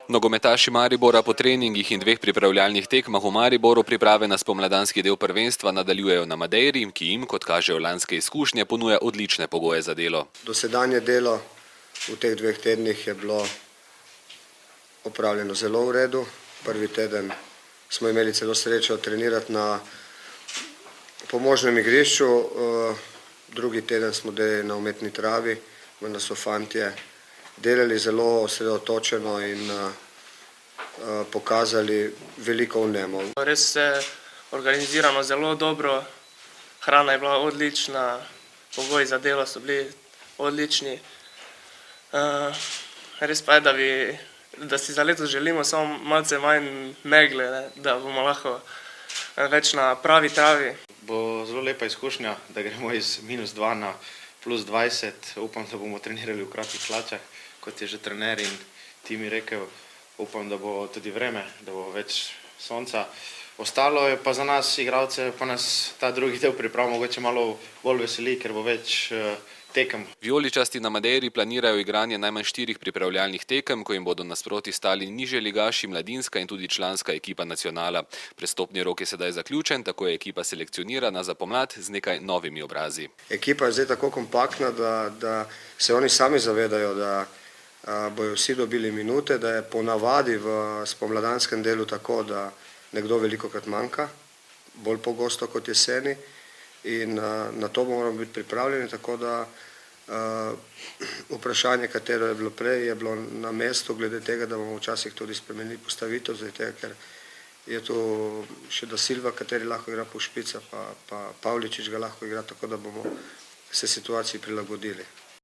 Nogometaši Maribora po treningih in 2 pripravljalnih tekmah v Mariboru priprave na spomladanski del prvenstva nadaljujejo na Madeiri, ki jim, kot kažejo lanske izkušnje, ponuja odlične pogoje za delo. Dosedanje delo v teh 2 tednih je bilo opravljeno zelo v redu. Prvi teden smo imeli celo srečo trenirati na pomožnem igrišču, drugi teden smo delali na umetni travi, vendar so fantje delali zelo osredotočeno in pokazali veliko vnemo. Res se organizirano zelo dobro, hrana je bila odlična, pogoji za delo so bili odlični. Res pa je, da si za letos želimo samo malce manj megle, da bomo lahko več na pravi travi. Bo zelo lepa izkušnja, da gremo iz -2 na +20. Upam, da bomo trenirali v kratkih hlačah, kot je že trener in ti mi rekel. Upam, da bo tudi vreme, da bo več sonca. Ostalo je pa za nas, igralce, pa nas ta drugi del priprav mogoče malo bolj veseli, ker bo več tekem. Vijoličasti na Madeiri planirajo igranje najmanj 4 pripravljalnih tekem, ko jim bodo nasproti stali nižje ligaši, mladinska in tudi članska ekipa nacionala. Prestopni rok je sedaj zaključen, tako je ekipa selekcionirana za pomlad z nekaj novimi obrazi. Ekipa je zdaj tako kompaktna, da se oni sami zavedajo, da bojo vsi dobili minute, da je po navadi v spomladanskem delu tako, da nekdo velikokrat manjka, bolj pogosto kot jeseni, in na to moramo biti pripravljeni, tako da vprašanje, katero je bilo prej, je bilo na mestu, glede tega, da bomo včasih tudi spremenili postavitev, zaradi tega, ker je tu še Da Silva, kateri lahko igra po špica, pa Pavličič ga lahko igra, tako da bomo se situaciji prilagodili.